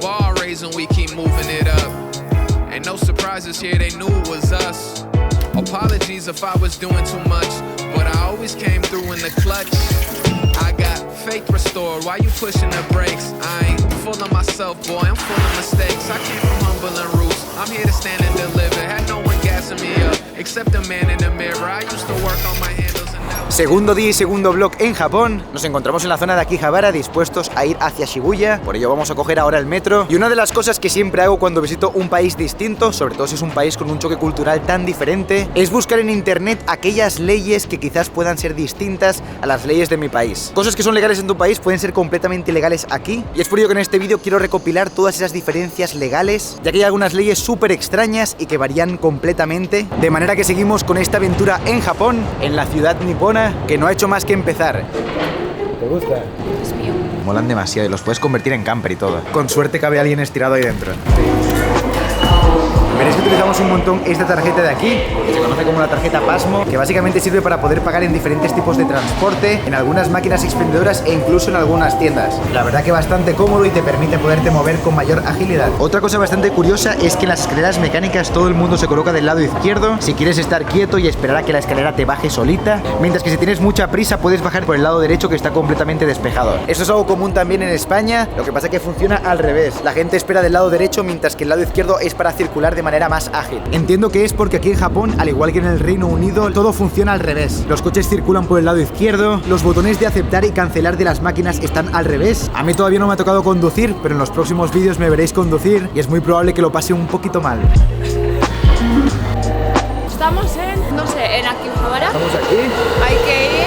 bar raising, we keep moving it up. Ain't no surprises here, they knew it was us. Apologies if I was doing too much, but I always came through in the clutch. I got faith restored, why you pushing the brakes? I ain't full of myself, boy, I'm full of mistakes. I came from humble and roots, I'm here to stand and deliver. Had no one gassing me up, except the man in the mirror. I used to work on my handles and now... Segundo día y segundo vlog en Japón. Nos encontramos en la zona de Akihabara dispuestos a ir hacia Shibuya. Por ello vamos a coger ahora el metro. Y una de las cosas que siempre hago cuando visito un país distinto, sobre todo si es un país con un choque cultural tan diferente, es buscar en internet aquellas leyes que quizás puedan ser distintas a las leyes de mi país. Cosas que son legales en tu país pueden ser completamente ilegales aquí. Y es por ello que en este vídeo quiero recopilar todas esas diferencias legales, ya que hay algunas leyes súper extrañas y que varían completamente. De manera que seguimos con esta aventura en Japón, en la ciudad nipona, que no ha hecho más que empezar. ¿Te gusta? Es mío. Molan demasiado y los puedes convertir en camper y todo. Con suerte cabe alguien estirado ahí dentro. Veréis que utilizamos un montón esta tarjeta de aquí, que se conoce como la tarjeta Pasmo, que básicamente sirve para poder pagar en diferentes tipos de transporte, en algunas máquinas expendedoras e incluso en algunas tiendas. La verdad que bastante cómodo y te permite poderte mover con mayor agilidad. Otra cosa bastante curiosa es que en las escaleras mecánicas todo el mundo se coloca del lado izquierdo si quieres estar quieto y esperar a que la escalera te baje solita, mientras que si tienes mucha prisa puedes bajar por el lado derecho que está completamente despejado. Esto es algo común también en España, lo que pasa que funciona al revés. La gente espera del lado derecho mientras que el lado izquierdo es para circular de manera más ágil. Entiendo que es porque aquí en Japón, al igual que en el Reino Unido, todo funciona al revés. Los coches circulan por el lado izquierdo, los botones de aceptar y cancelar de las máquinas están al revés. A mí todavía no me ha tocado conducir, pero en los próximos vídeos me veréis conducir y es muy probable que lo pase un poquito mal. Estamos en, no sé, en Akihabara. ¿Estamos aquí? Hay que ir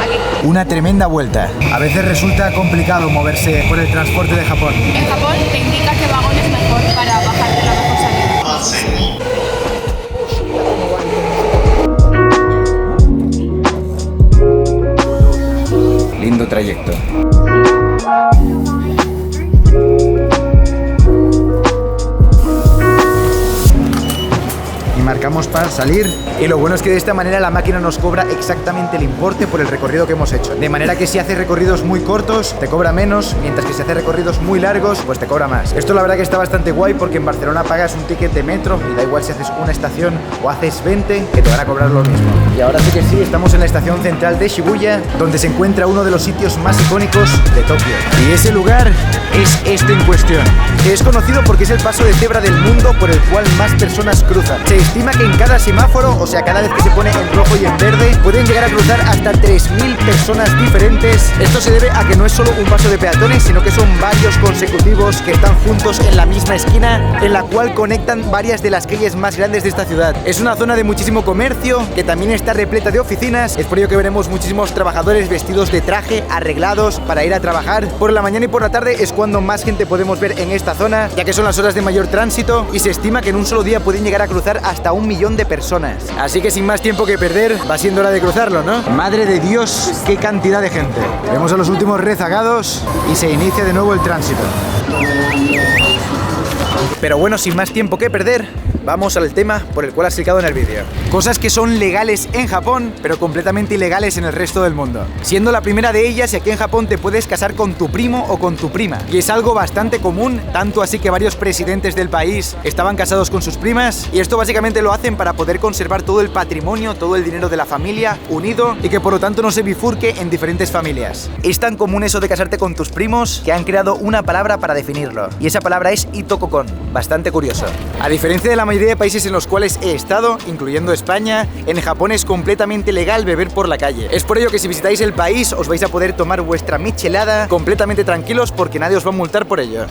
aquí. Una tremenda vuelta. A veces resulta complicado moverse por el transporte de Japón. En Japón te indica qué vagón es mejor para bajarte la mejor salida. Lindo trayecto. Y marcamos para salir. Y lo bueno es que de esta manera la máquina nos cobra exactamente el importe por el recorrido que hemos hecho. De manera que si haces recorridos muy cortos te cobra menos, mientras que si haces recorridos muy largos pues te cobra más. Esto la verdad que está bastante guay porque en Barcelona pagas un ticket de metro y da igual si haces una estación o haces 20 que te van a cobrar lo mismo. Y ahora sí que sí, estamos en la estación central de Shibuya, donde se encuentra uno de los sitios más icónicos de Tokio. Y ese lugar es este en cuestión, que es conocido porque es el paso de cebra del mundo por el cual más personas cruzan. Se estima que en cada semáforo, o sea, cada vez que se pone en rojo y en verde, pueden llegar a cruzar hasta 3000 personas diferentes. Esto se debe a que no es solo un paso de peatones, sino que son varios consecutivos que están juntos en la misma esquina, en la cual conectan varias de las calles más grandes de esta ciudad. Es una zona de muchísimo comercio, que también está repleta de oficinas. Es por ello que veremos muchísimos trabajadores vestidos de traje, arreglados para ir a trabajar. Por la mañana y por la tarde es cuando más gente podemos ver en esta zona, ya que son las horas de mayor tránsito, y se estima que en un solo día pueden llegar a cruzar hasta 1 millón de personas. Así que sin más tiempo que perder, va siendo hora de cruzarlo, ¿no? Madre de Dios, qué cantidad de gente. Vemos a los últimos rezagados y se inicia de nuevo el tránsito. Pero bueno, sin más tiempo que perder, vamos al tema por el cual has clicado en el vídeo. Cosas que son legales en Japón, pero completamente ilegales en el resto del mundo. Siendo la primera de ellas, aquí en Japón te puedes casar con tu primo o con tu prima. Y es algo bastante común, tanto así que varios presidentes del país estaban casados con sus primas. Y esto básicamente lo hacen para poder conservar todo el patrimonio, todo el dinero de la familia unido y que por lo tanto no se bifurque en diferentes familias. Es tan común eso de casarte con tus primos que han creado una palabra para definirlo. Y esa palabra es itokokon. Bastante curioso. A diferencia de la mayoría de países en los cuales he estado, incluyendo España, en Japón es completamente legal beber por la calle. Es por ello que si visitáis el país os vais a poder tomar vuestra michelada completamente tranquilos porque nadie os va a multar por ello.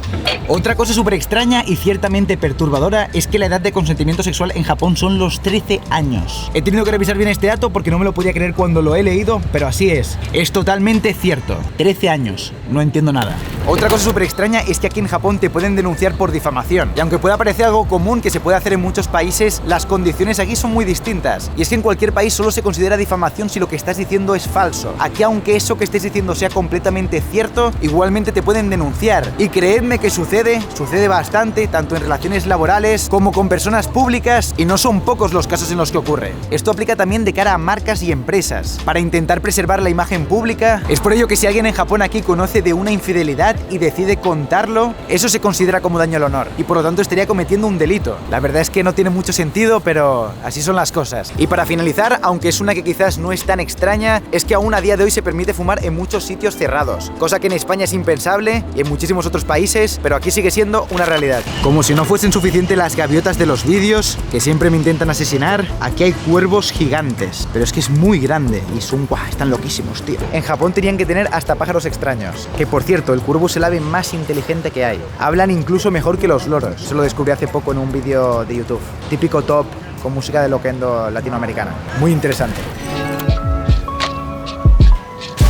Otra cosa súper extraña y ciertamente perturbadora es que la edad de consentimiento sexual en Japón son los 13 años. He tenido que revisar bien este dato porque no me lo podía creer cuando lo he leído, pero así es. Es totalmente cierto. 13 años. No entiendo nada. Otra cosa súper extraña es que aquí en Japón te pueden denunciar por difamación. Y aunque pueda parecer algo común que se puede hacer hacer en muchos países, las condiciones aquí son muy distintas. Y es que en cualquier país solo se considera difamación si lo que estás diciendo es falso. Aquí, aunque eso que estés diciendo sea completamente cierto, igualmente te pueden denunciar. Y creedme que sucede bastante, tanto en relaciones laborales como con personas públicas, y no son pocos los casos en los que ocurre. Esto aplica también de cara a marcas y empresas, para intentar preservar la imagen pública. Es por ello que si alguien en Japón aquí conoce de una infidelidad y decide contarlo, eso se considera como daño al honor, y por lo tanto estaría cometiendo un delito. La verdad es que no tiene mucho sentido, pero así son las cosas. Y para finalizar, aunque es una que quizás no es tan extraña, es que aún a día de hoy se permite fumar en muchos sitios cerrados, cosa que en España es impensable y en muchísimos otros países, pero aquí sigue siendo una realidad. Como si no fuesen suficientes las gaviotas de los vídeos, que siempre me intentan asesinar, aquí hay cuervos gigantes, pero es que es muy grande y son, están loquísimos, tío. En Japón tenían que tener hasta pájaros extraños, que por cierto, el cuervo es el ave más inteligente que hay. Hablan incluso mejor que los loros. Eso lo descubrí hace poco en un vídeo de YouTube. Típico top con música de loquendo latinoamericana. Muy interesante.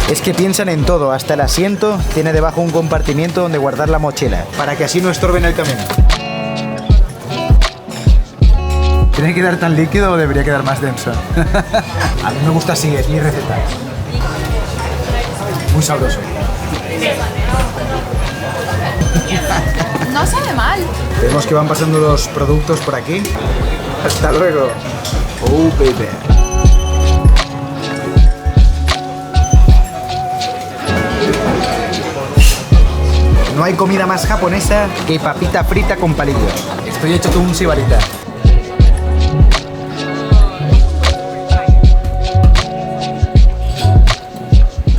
Es que piensan en todo, hasta el asiento tiene debajo un compartimiento donde guardar la mochila, para que así no estorben el camino. ¿Tiene que quedar tan líquido o debería quedar más denso? A mí me gusta así, es mi receta. Muy sabroso. No sabe mal. Vemos que van pasando los productos por aquí. Hasta luego. Oh, baby. No hay comida más japonesa que papita frita con palillos. Estoy hecho todo un sibarita.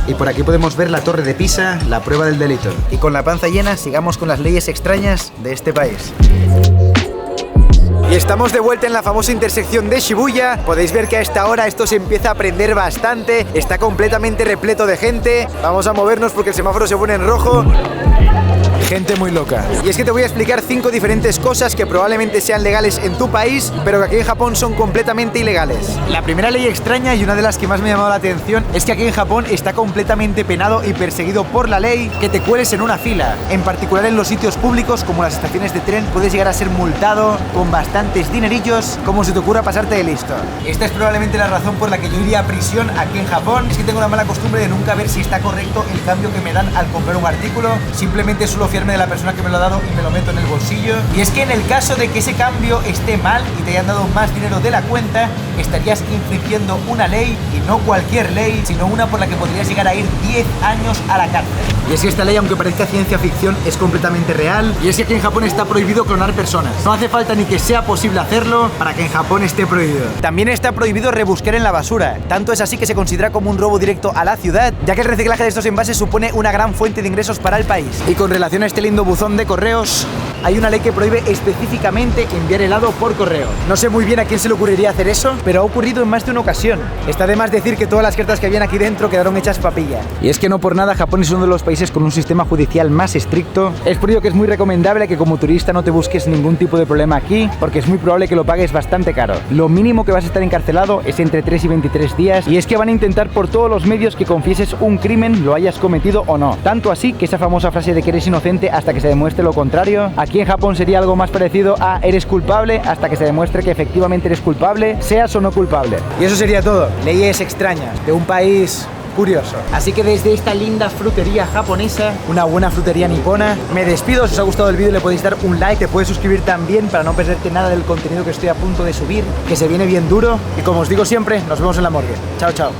Y por aquí podemos ver la Torre de Pisa, la prueba del delito. Y con la panza llena, sigamos con las leyes extrañas de este país. Y estamos de vuelta en la famosa intersección de Shibuya. Podéis ver que a esta hora esto se empieza a prender bastante. Está completamente repleto de gente. Vamos a movernos porque el semáforo se pone en rojo. Gente muy loca. Y es que te voy a explicar 5 diferentes cosas que probablemente sean legales en tu país, pero que aquí en Japón son completamente ilegales. La primera ley extraña, y una de las que más me ha llamado la atención, es que aquí en Japón está completamente penado y perseguido por la ley que te cueles en una fila. En particular en los sitios públicos, como las estaciones de tren, puedes llegar a ser multado con bastantes dinerillos, como si te ocurra pasarte de listo. Esta es probablemente la razón por la que yo iría a prisión aquí en Japón. Es que tengo la mala costumbre de nunca ver si está correcto el cambio que me dan al comprar un artículo. Simplemente suelo fiarme de la persona que me lo ha dado y me lo meto en el bolsillo. Y es que en el caso de que ese cambio esté mal y te hayan dado más dinero de la cuenta, estarías infringiendo una ley, y no cualquier ley, sino una por la que podrías llegar a ir 10 años a la cárcel. Y es que esta ley, aunque parezca ciencia ficción, es completamente real. Y es que aquí en Japón está prohibido clonar personas. No hace falta ni que sea posible hacerlo para que en Japón esté prohibido. También está prohibido rebuscar en la basura. Tanto es así que se considera como un robo directo a la ciudad, ya que el reciclaje de estos envases supone una gran fuente de ingresos para el país. Y con relación a este lindo buzón de correos, hay una ley que prohíbe específicamente enviar helado por correo. No sé muy bien a quién se le ocurriría hacer eso, pero ha ocurrido en más de una ocasión. Está de más decir que todas las cartas que habían aquí dentro quedaron hechas papilla. Y es que no por nada Japón es uno de los países con un sistema judicial más estricto. Es por ello que es muy recomendable que como turista no te busques ningún tipo de problema aquí, porque es muy probable que lo pagues bastante caro. Lo mínimo que vas a estar encarcelado es entre 3 y 23 días, y es que van a intentar por todos los medios que confieses un crimen, lo hayas cometido o no. Tanto así que esa famosa frase de que eres inocente hasta que se demuestre lo contrario, aquí en Japón sería algo más parecido a eres culpable hasta que se demuestre que efectivamente eres culpable, seas o no culpable. Y eso sería todo. Leyes extrañas de un país curioso. Así que desde esta linda frutería japonesa, una buena frutería nipona, me despido. Si os ha gustado el vídeo le podéis dar un like, te puedes suscribir también para no perderte nada del contenido que estoy a punto de subir, que se viene bien duro. Y como os digo siempre, nos vemos en la morgue. Chao, chao.